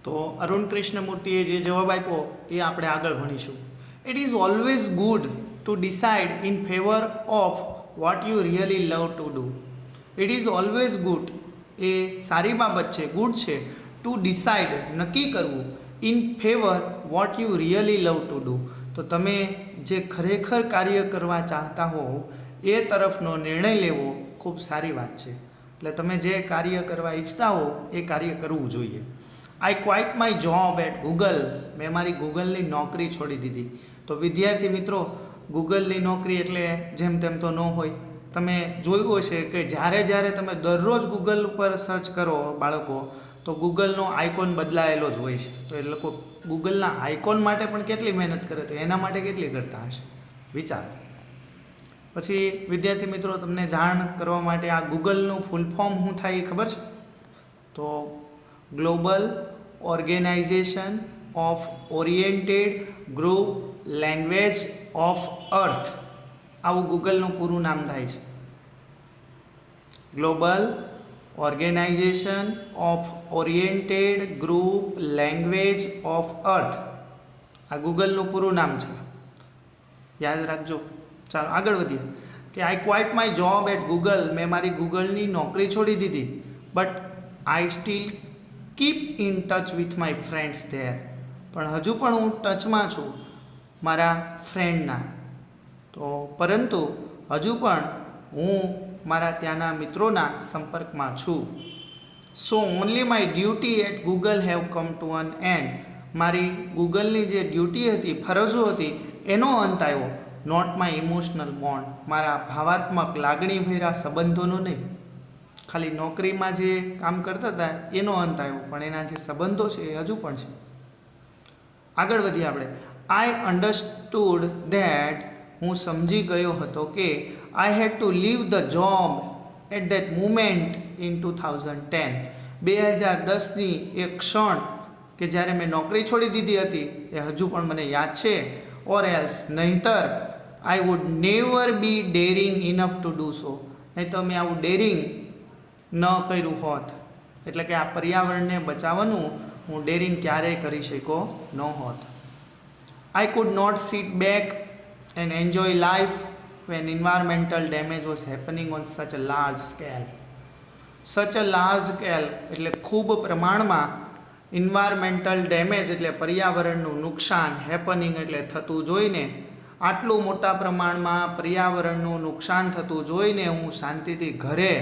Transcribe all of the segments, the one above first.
તો અરુણ કૃષ્ણમૂર્તિએ જે જવાબ આપ્યો એ આપણે આગળ ભણીશું. It is always good to decide in favour of what you really love to do. It is always good, એ સારી બાબત છે, ગુડ છે, ટુ ડિસાઇડ નક્કી કરવું, in favour what you really love to do. તો તમે જે ખરેખર કાર્ય કરવા ચાહતા હો એ તરફનો નિર્ણય લેવો ખૂબ સારી વાત છે. એટલે તમે જે કાર્ય કરવા ઈચ્છતા હો એ કાર્ય કરવું જોઈએ. I quit my job at Google. મેં મારી ગૂગલની નોકરી છોડી દીધી. તો વિદ્યાર્થી મિત્રો, ગૂગલની નોકરી એટલે જેમ તેમ તો ન હોય. તમે જોયું હશે કે જ્યારે તમે દરરોજ ગૂગલ ઉપર સર્ચ કરો બાળકો, તો ગૂગલનો આઇકોન બદલાયેલો જ હોય છે. તો એ લોકો ગૂગલના આઇકોન માટે પણ કેટલી મહેનત કરે, તો એના માટે કેટલી કરતા હશે, વિચારો. પછી વિદ્યાર્થી મિત્રો, તમને જાણ કરવા માટે આ ગૂગલનું ફૂલ ફોર્મ શું થાય એ ખબર છે? તો global organisation of oriented group language of earth, આવું ગૂગલનું પૂરું નામ થાય છે. Global organisation of oriented group language of earth, આ ગૂગલનું પૂરું નામ છે, યાદ રાખજો. ચાલો આગળ વધીએ કે I quit my job at Google. મેં મારી ગૂગલની નોકરી છોડી દીધી. But I still keep in touch with my friends there. પણ હજુ પણ હું ટચમાં છું મારા ફ્રેન્ડના. તો પરંતુ હજુ પણ હું મારા ત્યાંના મિત્રોના સંપર્કમાં છું. So only my duty at Google have come to an end. મારી ગૂગલની જે ડ્યુટી હતી, ફરજો હતી, એનો અંત આવ્યો. Not my emotional bond. મારા ભાવાત્મક લાગણીભર્યા સંબંધોનો નહીં, ખાલી નોકરીમાં જે કામ કરતા હતા એનો અંત આવ્યો, પણ એના જે સંબંધો છે એ હજુ પણ છે. આગળ વધીએ આપણે. I understood that. હું સમજી ગયો હતો કે I had to leave the job at that moment in 2010. 2010ની એક ક્ષણ કે જ્યારે મેં નોકરી છોડી દીધી હતી એ હજુ પણ મને યાદ છે. ઓર એલ્સ, નહીંતર I would never be daring enough to do સો. નહીં તો મેં આવું ડેરિંગ ન કર્યું હોત, એટલે કે આ પર્યાવરણને બચાવવાનું હું ડેરિંગ ક્યારેય કરી શક્યો ન હોત. I could not sit back and enjoy life when environmental damage was happening on such a large scale. સચ અ લાર્જ સ્કેલ એટલે ખૂબ પ્રમાણમાં. એન્વાયરમેન્ટલ ડેમેજ એટલે પર્યાવરણનું નુકસાન, હેપનિંગ એટલે થતું જોઈને, આટલું મોટા પ્રમાણમાં પર્યાવરણનું નુકસાન થતું જોઈને હું શાંતિથી ઘરે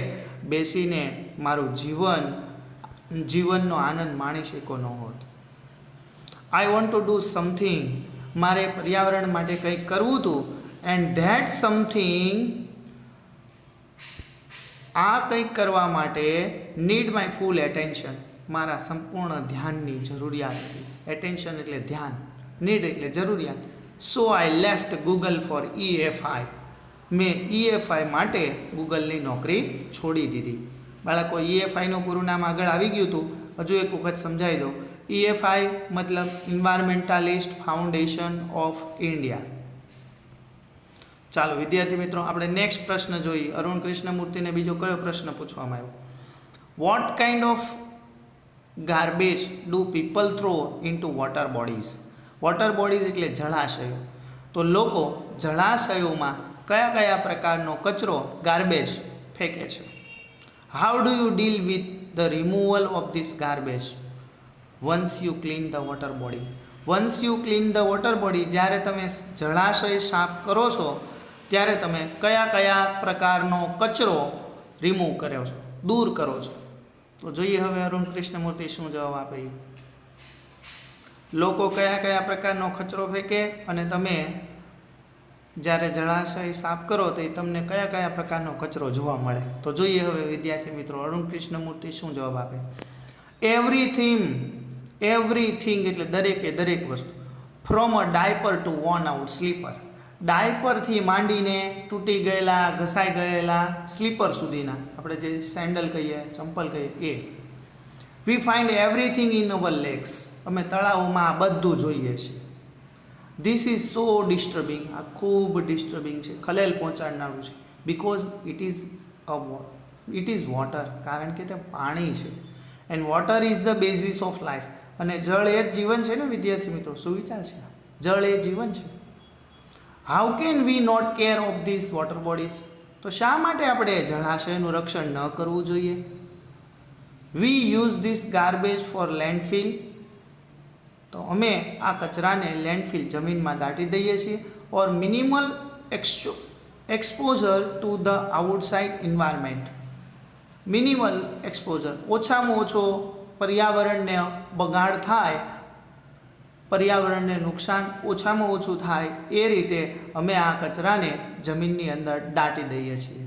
બેસીને મારું જીવનનો આનંદ માણી શક્યો ન હોત. I want to do something. મારે પર્યાવરણ માટે કંઈક કરવું હતું. એન્ડ ધેટ સમથિંગ, આ કંઈક કરવા માટે નીડ માય ફૂલ એટેન્શન. મારા સંપૂર્ણ ધ્યાનની જરૂરિયાત હતી. એટેન્શન એટલે ધ્યાન, નીડ એટલે જરૂરિયાત. So I left Google for EFI. મેં EFI માટે ગૂગલની નોકરી છોડી દીધી. બાળકો, EFIનું પૂરું નામ આગળ આવી ગયું હતું, હજુ એક વખત સમજાવી દો. EFI મતલબ ઇન્વાયરમેન્ટાલિસ્ટ ફાઉન્ડેશન ઓફ ઇન્ડિયા. ચાલો વિદ્યાર્થી મિત્રો, આપણે નેક્સ્ટ પ્રશ્ન જોઈએ. અરુણ કૃષ્ણમૂર્તિને બીજો કયો પ્રશ્ન પૂછવામાં આવ્યો? What kind of garbage do people throw into water bodies. Water bodies એટલે જળાશયો. તો લોકો જળાશયોમાં કયા કયા પ્રકારનો કચરો, ગાર્બેજ ફેંકે છે? How do you deal with the removal of this garbage once you clean the water body. Once you clean the water body, જ્યારે તમે જળાશય સાફ કરો છો ત્યારે તમે કયા કયા પ્રકારનો કચરો રિમૂવ કર્યો છો, દૂર કરો છો? તો જોઈએ હવે અરુણ કૃષ્ણમૂર્તિ શું જવાબ આપે. લોકો કયા કયા પ્રકારનો કચરો ફેંકે અને તમે જ્યારે જળાશય સાફ કરો તો તમને કયા કયા પ્રકારનો કચરો જોવા મળે? તો જોઈએ હવે વિદ્યાર્થી મિત્રો અરુણ કૃષ્ણમૂર્તિ શું જવાબ આપે. એવરીથિંગ એટલે દરેકે દરેક વસ્તુ. From a diaper to worn out slipper. ડાયપરથી માંડીને તૂટી ગયેલા, ઘસાઈ ગયેલા સ્લીપર સુધીના, આપણે જે સેન્ડલ કહીએ, ચંપલ કહીએ એ. We find everything in our lakes. અમે તળાવોમાં આ બધું જોઈએ છીએ. This is so disturbing. આ ખૂબ ડિસ્ટર્બિંગ છે, ખલેલ પહોંચાડનારું છે. Because it is water. કારણ કે તે પાણી છે. And water is the basis of life. અને જળ એ જ જીવન છે ને વિદ્યાર્થી મિત્રો, શું વિચાર છે? જળ એ જીવન છે. How can we not care of this water bodies? તો શા માટે આપણે જળાશયનું રક્ષણ ન કરવું જોઈએ? We use this garbage for landfill. તો અમે આ કચરાને લેન્ડફિલ જમીનમાં દાટી દઈએ છીએ. Or minimal exposure to the outside environment. Minimal exposure, ઓછામાં ઓછો પર્યાવરણને બગાડ થાય, પર્યાવરણને નુકસાન ઓછામાં ઓછું થાય એ રીતે અમે આ કચરાને જમીનની અંદર દાટી દઈએ છીએ.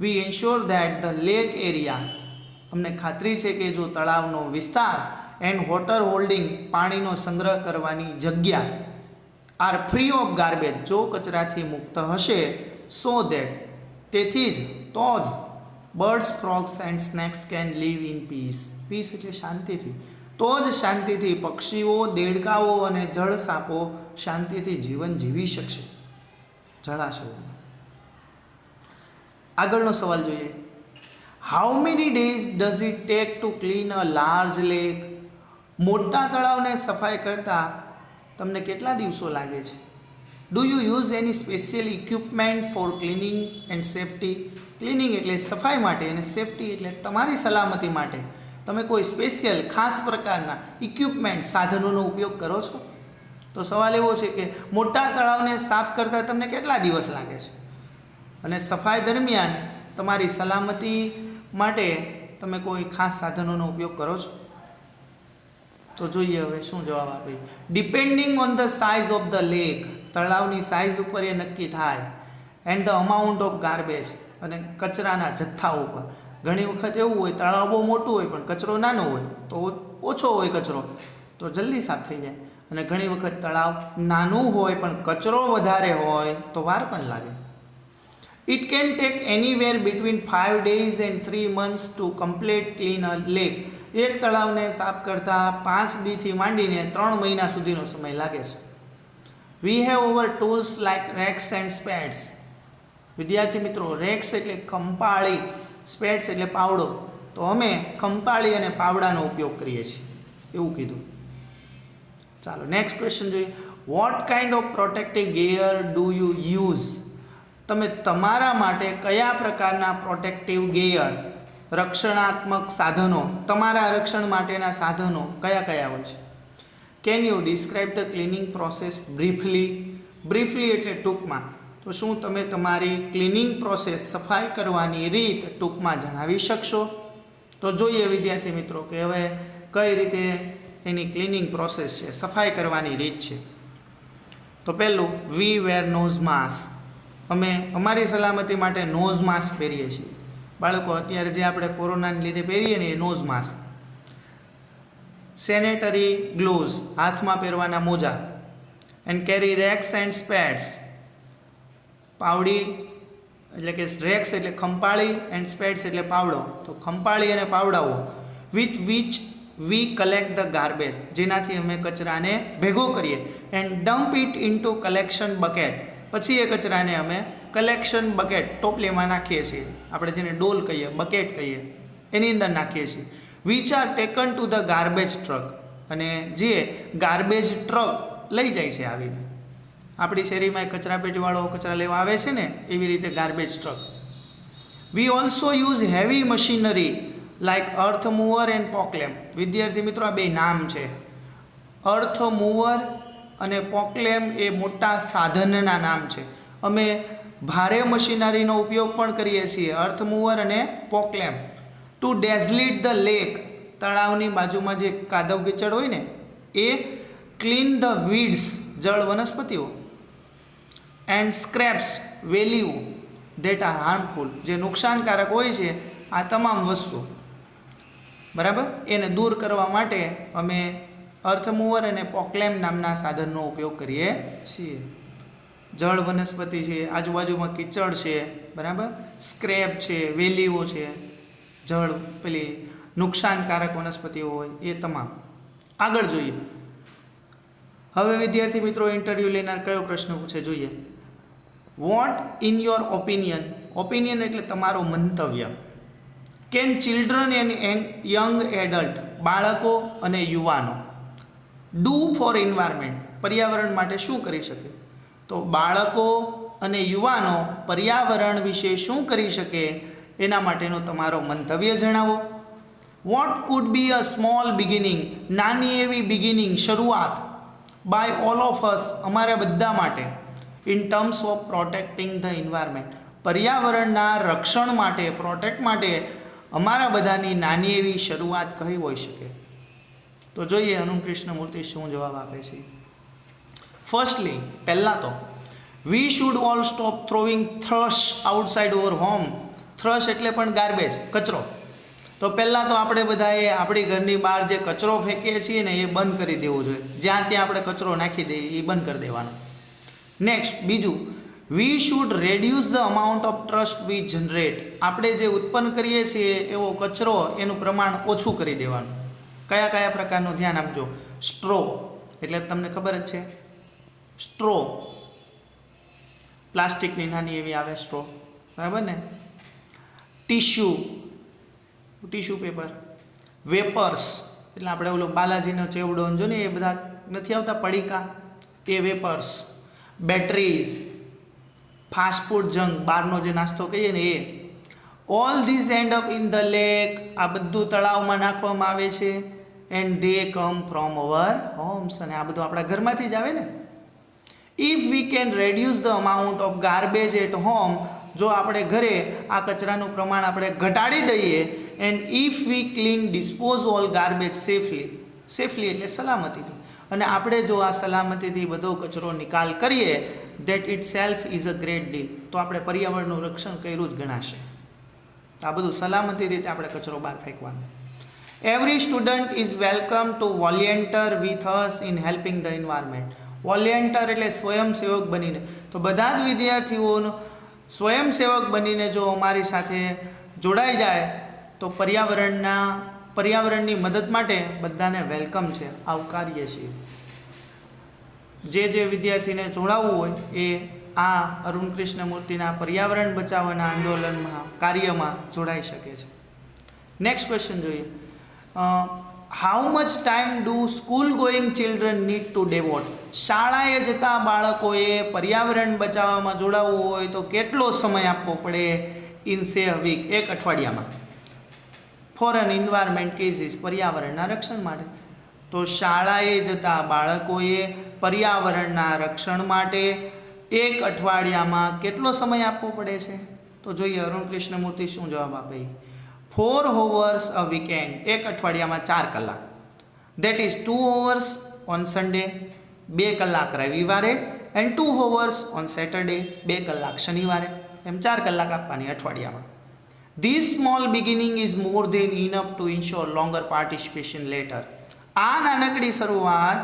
We ensure that the lake area, અમને ખાતરી છે કે જો તળાવનો વિસ્તાર એન્ડ વોટર હોલ્ડિંગ, પાણીનો સંગ્રહ કરવાની જગ્યા, આર ફ્રી ઓફ ગાર્બેજ, જો કચરાથી મુક્ત હશે, સો ધેટ, તેથી જ, તો જ birds, frogs and snakes can live in peace. Peace એટલે શાંતિથી, તો જ શાંતિથી પક્ષીઓ, દેડકાઓ અને જળ સાપો શાંતિથી જીવન જીવી શકશે જળાશયોમાં. આગળનો સવાલ જોઈએ. How many days does it take to clean a large lake? મોટા તળાવને સફાઈ કરતા તમને કેટલા દિવસો લાગે છે? Do you use any special equipment for cleaning and safety? Cleaning એટલે સફાઈ માટે અને સેફટી એટલે તમારી સલામતી માટે તમે કોઈ સ્પેશિયલ ખાસ પ્રકારના ઇક્વિપમેન્ટ, સાધનોનો ઉપયોગ કરો છો? તો સવાલ એવો છે કે મોટા તળાવને સાફ કરતાં તમને કેટલા દિવસ લાગે છે? અને સફાઈ દરમિયાન તમારી સલામતી માટે તમે કોઈ ખાસ સાધનોનો ઉપયોગ કરો છો? તો જોઈએ હવે શું જવાબ આપે. Depending on the size of the lake, તળાવની સાઇઝ ઉપર એ નક્કી થાય. And the amount of garbage, અને કચરાના જથ્થા ઉપર. ઘણી વખત એવું હોય તળાવ બહુ મોટું હોય પણ કચરો નાનો હોય, તો ઓછો હોય કચરો તો જલ્દી સાફ થઈ જાય. અને ઘણી વખત તળાવ નાનું હોય પણ કચરો વધારે હોય તો વાર પણ લાગે. It can take anywhere between 5 days and 3 months to complete clean a lake. એક તળાવને સાફ કરતાં 5 દીથી માંડીને 3 મહિના સુધીનો સમય લાગે છે. We have our tools like rakes and spades. વિદ્યાર્થી મિત્રો, રેક્સ એટલે ખંપાળી, સ્પેડ્સ એટલે પાવડો. તો અમે ખંપાળી અને પાવડાનો ઉપયોગ કરીએ છીએ એવું કીધું. ચાલો નેક્સ્ટ ક્વેશ્ચન જોઈએ. What kind of protective gear do you use? તમે તમારા માટે કયા પ્રકારના પ્રોટેક્ટિવ ગિયર, રક્ષણાત્મક સાધનો, તમારા રક્ષણ માટેના સાધનો કયા કયા હોય છે? Can you describe the cleaning process briefly? Briefly એટલે ટૂંકમાં. તો શું તમે તમારી ક્લિનિંગ પ્રોસેસ, સફાઈ કરવાની રીત ટૂંકમાં જણાવી શકશો? તો જોઈએ વિદ્યાર્થી મિત્રો કે હવે કઈ રીતે એની ક્લિનિંગ પ્રોસેસ છે, સફાઈ કરવાની રીત છે. તો પહેલું, વી વેર નોઝ માસ્ક. અમે અમારી સલામતી માટે નોઝ માસ્ક પહેરીએ છીએ. બાળકો અત્યારે જે આપણે કોરોનાને લીધે પહેરીએ ને એ નોઝ માસ્ક. સેનેટરી ગ્લોવ્સ, હાથમાં પહેરવાના મોજા. And carry rakes and spades. પાવડી એટલે કે રેક્સ એટલે ખંપાળી એન્ડ સ્પેડ્સ એટલે પાવડો. તો ખંપાળી અને પાવડાઓ with which we collect the garbage, જેનાથી અમે કચરાને ભેગો કરીએ. And dump it into collection bucket. પછી એ કચરાને અમે કલેક્શન બકેટ, ટોપલીમાં નાખીએ છીએ. આપણે જેને ડોલ કહીએ, બકેટ કહીએ, એની અંદર નાખીએ છીએ. Which are taken to the garbage truck. અને જે ગાર્બેજ ટ્રક લઈ જાય છે આવીને. આપણી શેરીમાં કચરા પેટીવાળો કચરા લેવા આવે છે ને, એવી રીતે garbage truck. We also use heavy machinery like earth mover and Poclain. વિદ્યાર્થી મિત્રો, આ બે નામ છે. અર્થ મૂવર અને પોકલેમ એ મોટા સાધનના નામ છે. અમે ભારે મશીનરીનો ઉપયોગ પણ કરીએ છીએ, અર્થ મૂવર અને પોકલેમ. ટુ ડેઝલિટ ધ લેક, તળાવની બાજુમાં જે કાદવ કીચડ હોય ને એ. ક્લીન ધ વીડ્સ, જળ વનસ્પતિઓ. એન્ડ સ્ક્રેપ્સ, વેલીઓ ધેટ આર હાર્મફુલ, જે નુકસાનકારક હોય છે આ તમામ વસ્તુ, બરાબર, એને દૂર કરવા માટે અમે અર્થમૂવર અને પોકલેમ નામના સાધનનો ઉપયોગ કરીએ છીએ. જળ વનસ્પતિ છે, આજુબાજુમાં કીચડ છે, બરાબર, સ્ક્રેપ છે, વેલીઓ છે, જળ પેલી નુકસાનકારક વનસ્પતિઓ હોય એ તમામ. આગળ જોઈએ. હવે વિદ્યાર્થી મિત્રો, ઇન્ટરવ્યૂ લેનાર કયો પ્રશ્ન પૂછે જોઈએ. What in your opinion, opinion એટલે તમારો મંતવ્ય. Can children and young adult, બાળકો અને યુવાનો, ડુ ફોર એન્વાયરમેન્ટ, પર્યાવરણ માટે શું કરી શકે? તો બાળકો અને યુવાનો પર્યાવરણ વિશે શું કરી શકે એના માટેનો તમારો મંતવ્ય જણાવો. Vote food B a small beginning, નાની એવી બિગિનિંગ, શરૂઆત, બાય ઓલ ઓફ અસ, અમારા બધા માટે, in terms of protecting the environment, પર્યાવરણના રક્ષણ માટે, પ્રોટેક્ટ માટે અમારા બધાની નાની એવી શરૂઆત કઈ હોઈ શકે? તો જોઈએ અનુપ કૃષ્ણમૂર્તિ શું જવાબ આપે છે. ફર્સ્ટલી, પહેલાં તો we should all stop throwing trash outside our home. Trash એટલે પણ ગાર્બેજ, કચરો. તો પહેલાં તો આપણે બધાએ આપણી ઘરની બહાર જે કચરો ફેંકીએ છીએ ને એ બંધ કરી દેવું જોઈએ. જ્યાં ત્યાં આપણે કચરો નાખી દઈએ એ બંધ કરી દેવાનો. નેક્સ્ટ, બીજું, we should reduce the amount of trust we generate. આપણે જે ઉત્પન્ન કરીએ છીએ એવો કચરો, એનું પ્રમાણ ઓછું કરી દેવાનું. કયા કયા પ્રકારનું ધ્યાન આપજો? સ્ટ્રો, એટલે તમને ખબર જ છે, સ્ટ્રો પ્લાસ્ટિકની નાની એવી આવે સ્ટ્રો, બરાબર ને. Tissue, tissue paper. વેપર્સ, એટલે આપણે ઓલો બાલાજીનો ચેવડો જો ને એ બધા નથી આવતા પડીકા, એ વેપર્સ. બેટરીઝ, ફાસ્ટફૂડ જંક, બહારનો જે નાસ્તો કહીએ ને એ. All this end up in the lake, આ બધું તળાવમાં નાખવામાં આવે છે. And they come from our homes, અને આ બધું આપણા ઘરમાંથી જ આવે ને. If we can reduce the amount of garbage at home, જો આપણે ઘરે આ કચરાનું પ્રમાણ આપણે ઘટાડી દઈએ, and if we clean dispose all garbage safely, safely એટલે સલામતીથી, અને આપણે જો આ સલામતીથી બધો કચરો નિકાલ કરીએ, that it self is a great deal, તો આપણે પર્યાવરણનું રક્ષણ કર્યું જ ગણાશે. આ બધું સલામતી રીતે આપણે કચરો બહાર ફેંકવાનો. Every student is welcome to volunteer with us in helping the environment. Volunteer એટલે સ્વયંસેવક બનીને, તો બધા જ વિદ્યાર્થીઓનો સ્વયંસેવક બનીને જો અમારી સાથે જોડાઈ જાય તો પર્યાવરણની મદદ માટે બધાને વેલકમ છે, આવકારીએ છીએ. જે વિદ્યાર્થીને જોડાવવું હોય એ આ અરુણ કૃષ્ણમૂર્તિના પર્યાવરણ બચાવવાના આંદોલનમાં, કાર્યમાં જોડાઈ શકે છે. નેક્સ્ટ ક્વેશ્ચન જોઈએ. How much time do school going children need to devote. શાળાએ જતા બાળકોએ પર્યાવરણ બચાવવામાં જોડાવવું હોય તો કેટલો સમય આપવો પડે? ઇન સે અ વીક, એક અઠવાડિયામાં. ફોર એન એન્વાયરમેન્ટ કેસીસ, પર્યાવરણના રક્ષણ માટે. તો શાળાએ જતા બાળકોએ પર્યાવરણના રક્ષણ માટે એક અઠવાડિયામાં કેટલો સમય આપવો પડે છે? તો જોઈએ અરુણ કૃષ્ણમૂર્તિ શું જવાબ આપે. 4 hours a weekend, એક અઠવાડિયામાં 4 કલાક. That is 2 hours on Sunday, 2 કલાક રવિવારે, and 2 hours on Saturday, 2 કલાક શનિવારે. એમ 4 કલાક આપવાની અઠવાડિયામાં. This small beginning is more than enough to ensure longer participation later. આ નાનકડી શરૂઆત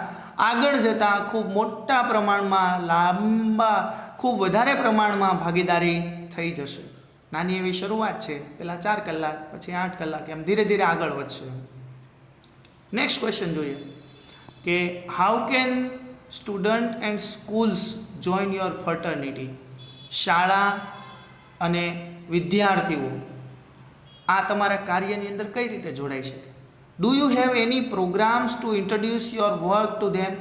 આગળ જતાં ખૂબ મોટા પ્રમાણમાં, લાંબા, ખૂબ વધારે પ્રમાણમાં ભાગીદારી થઈ જશે. નાની એવી શરૂઆત છે, પહેલાં 4 કલાક, પછી 8 કલાક, એમ ધીરે ધીરે આગળ વધશે. નેક્સ્ટ ક્વેશ્ચન જોઈએ કે how can student and schools join your fraternity. શાળા અને વિદ્યાર્થીઓ આ તમારા કાર્યની અંદર કઈ રીતે જોડાઈ શકે? Do you have any programmes to introduce your work to them.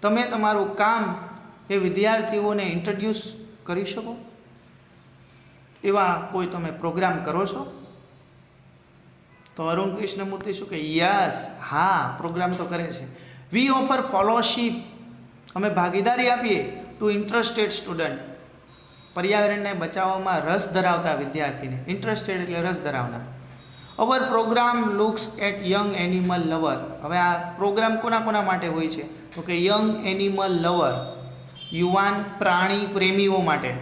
તમે તમારું કામ એ વિદ્યાર્થીઓને ઇન્ટ્રોડ્યુસ કરી શકો એવા કોઈ તમે પ્રોગ્રામ કરો છો? તો અરુણ કૃષ્ણમૂર્તિ શું કહે? યસ, હા, પ્રોગ્રામ તો કરે છે. વી ઓફર ફોલોશીપ, અમે ભાગીદારી આપીએ ટુ ઇન્ટરેસ્ટેડ સ્ટુડન્ટ, પર્યાવરણને બચાવવામાં રસ ધરાવતા વિદ્યાર્થીને. ઇન્ટરેસ્ટેડ એટલે રસ ધરાવનાર. Our program looks at young animal lover. હવે આ પ્રોગ્રામ કોના માટે હોય છે? તો કે યંગ એનિમલ લવર, યુવાન પ્રાણી પ્રેમીઓ માટે.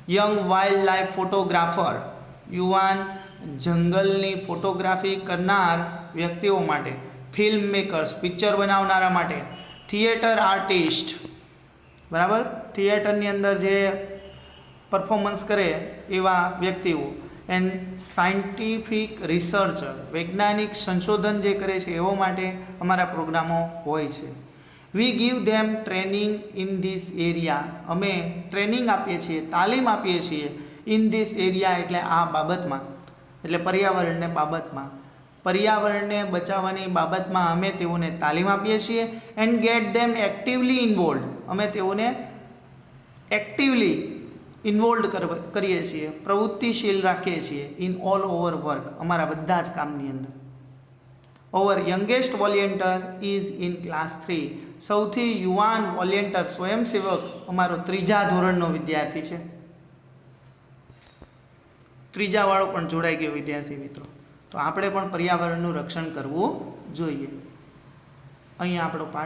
યંગ વાઇલ્ડ લાઈફ ફોટોગ્રાફર, યુવાન જંગલની ફોટોગ્રાફી કરનાર વ્યક્તિઓ માટે. ફિલ્મ મેકર્સ, પિક્ચર બનાવનારા માટે. થિયેટર આર્ટિસ્ટ, બરાબર, થિયેટરની અંદર જે પરફોર્મન્સ કરે એવા વ્યક્તિઓ. એન્ડ સાયન્ટિફિક રિસર્ચર, વૈજ્ઞાનિક સંશોધન જે કરે છે એવો માટે અમારા પ્રોગ્રામો હોય છે. We give them training in this area. અમે ટ્રેનિંગ આપીએ છીએ, તાલીમ આપીએ છીએ. ઇન ધીસ એરિયા એટલે આ બાબતમાં, એટલે પર્યાવરણને બાબતમાં. પર્યાવરણને બચાવવાની બાબતમાં અમે તેઓને તાલીમ આપીએ છીએ and gate them actively involve. અમે તેઓને એક્ટિવલી ઇન્વોલ્વ કરીએ છીએ, પ્રવૃત્તિશીલ રાખીએ છીએ ઇન ઓલ ઓવર વર્ક, અમારા બધા જ કામની અંદર. Over youngest volunteer is in class 3. સૌથી યુવાન વોલેન્ટિયર સ્વયંસેવક અમારો 3જા ધોરણનો વિદ્યાર્થી છે. 3જા વાળો પણ જોડાઈ ગયો વિદ્યાર્થી મિત્રો. તો આપણે પણ પર્યાવરણનું રક્ષણ કરવું જોઈએ. અહીંયા આપણો પાઠ